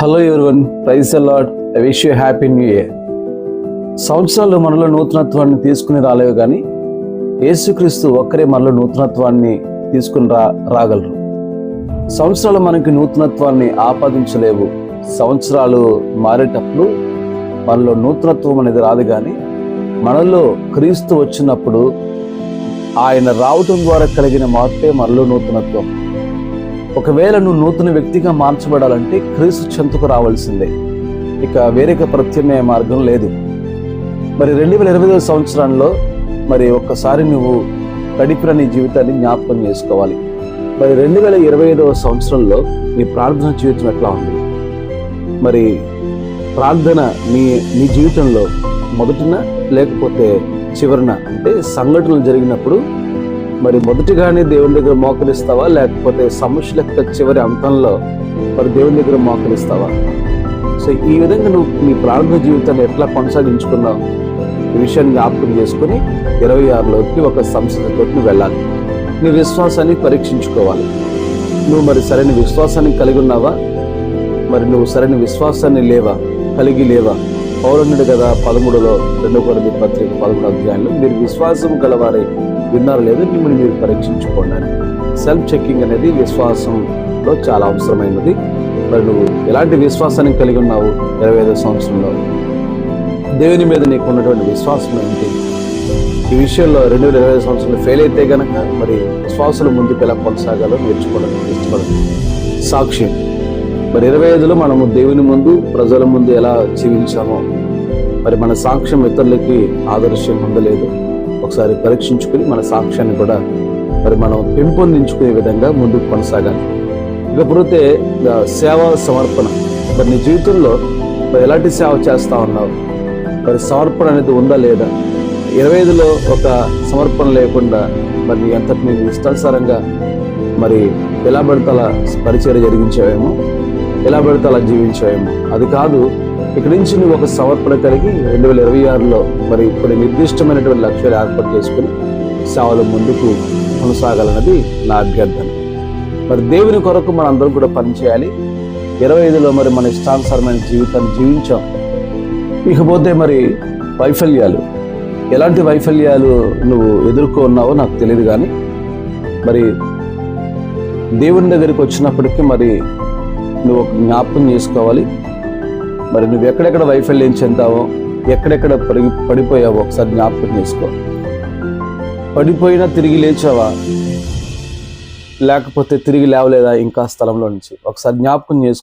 Hello everyone, praise the Lord. I wish you happy new year. సంవత్సరాలు మనలో నూతనత్వాన్ని తీసుకుని రాలేవు, కానీ యేసుక్రీస్తు ఒక్కరే మనలో నూతనత్వాన్ని తీసుకుని రాగలరు. సంవత్సరాలు మనకి నూతనత్వాన్ని ఆపాదించలేవు. సంవత్సరాలు మారేటప్పుడు మనలో నూతనత్వం అనేది రాదు, కానీ మనలో క్రీస్తు వచ్చినప్పుడు ఆయన రావటం ద్వారా కలిగిన మార్పే మనలో నూతనత్వం. ఒకవేళ నువ్వు నూతన వ్యక్తిగా మార్చబడాలంటే క్రీస్తు చెంతకు రావాల్సిందే, ఇక వేరే ప్రత్యామ్నాయ మార్గం లేదు. మరి 2025 సంవత్సరంలో మరి ఒక్కసారి నువ్వు గడిపిన నీ జీవితాన్ని జ్ఞాపకం చేసుకోవాలి. మరి 2025 సంవత్సరంలో నీ ప్రార్థన జీవితం ఎట్లా ఉంది? మరి ప్రార్థన నీ జీవితంలో మొదటిన లేకపోతే చివరిన? అంటే సంఘటనలు జరిగినప్పుడు మరి మొదటిగానే దేవుని దగ్గర మోకరిస్తావా, లేకపోతే సమస్యల యొక్క చివరి అంతంలో మరి దేవుని దగ్గర మోకరిస్తావా? సో ఈ విధంగా నువ్వు నీ ప్రార్థన జీవితాన్ని ఎట్లా కొనసాగించుకున్నావు, ఈ విషయాన్ని జ్ఞాపకం చేసుకుని 26లోకి ఒక సంసిద్ధతతో నువ్వు వెళ్ళాలి. నీ విశ్వాసాన్ని పరీక్షించుకోవాలి. నువ్వు మరి సరైన విశ్వాసాన్ని కలిగి ఉన్నావా? మరి నువ్వు సరైన విశ్వాసాన్ని కలిగి లేవా? పౌరుణుడు కదా 13లో 2 కొరింథీ పత్రిక 11వ అధ్యాయంలో మీరు విశ్వాసం గలవారై విన్నారు లేదు, మిమ్మల్ని మీరు పరీక్షించుకోండి అని. సెల్ఫ్ చెకింగ్ అనేది విశ్వాసంలో చాలా అవసరమైనది. మరి నువ్వు ఎలాంటి విశ్వాసాన్ని కలిగి ఉన్నావు 25 సంవత్సరంలో? దేవుని మీద నీకు ఉన్నటువంటి విశ్వాసం ఏంటి? ఈ విషయంలో 2025 సంవత్సరంలో ఫెయిల్ అయితే గనక మరి విశ్వాసాల ముందుకు ఎలా కొనసాగాలో నేర్చుకోవడం ఇష్టపడదు. సాక్ష్యం. మరి 25లో మనము దేవుని ముందు ప్రజల ముందు ఎలా జీవించామో, మరి మన సాక్ష్యం ఇతరులకి ఆదర్శం పొందలేదు. ఒకసారి పరీక్షించుకుని మన సాక్ష్యాన్ని కూడా మరి మనం పెంపొందించుకునే విధంగా ముందుకు కొనసాగాలి. ఇకపోతే సేవా సమర్పణ. మరి నీ జీవితంలో మరి ఎలాంటి సేవ చేస్తా ఉన్నావు? మరి సమర్పణ అనేది ఉందా లేదా? 25లో ఒక సమర్పణ లేకుండా మరి నీ అంతటి నీ ఇష్టానుసారంగా మరి ఎలా పడితే అలా పరిచర్య జరిగించావేమో, ఎలా పడితే అలా జీవించావేమో. అది కాదు, ఇక్కడి నుంచి నువ్వు ఒక సమర్పణ కలిగి 2026లో మరి ఇప్పుడు నిర్దిష్టమైనటువంటి లక్ష్యాలు ఏర్పాటు చేసుకుని సేవలు ముందుకు కొనసాగాలన్నది నా అభ్యర్థన. మరి దేవుని కొరకు మనం అందరం కూడా పనిచేయాలి. 25లో మరి మన ఇష్టానుసారమైన జీవితాన్ని జీవించాం. ఇకపోతే మరి వైఫల్యాలు, ఎలాంటి వైఫల్యాలు నువ్వు ఎదుర్కొన్నావో నాకు తెలియదు, కానీ మరి దేవుని దగ్గరికి వచ్చినప్పటికీ మరి నువ్వు ఒక జ్ఞాపకం చేసుకోవాలి. మరి నువ్వు ఎక్కడెక్కడ వైఫల్యం చెందావో, ఎక్కడెక్కడ పడిపోయావో ఒకసారి జ్ఞాపకం చేసుకో. పడిపోయినా తిరిగి లేచావా, లేకపోతే తిరిగి లేవలేదా ఇంకా స్థలంలో నుంచి? ఒకసారి జ్ఞాపకం చేసుకో.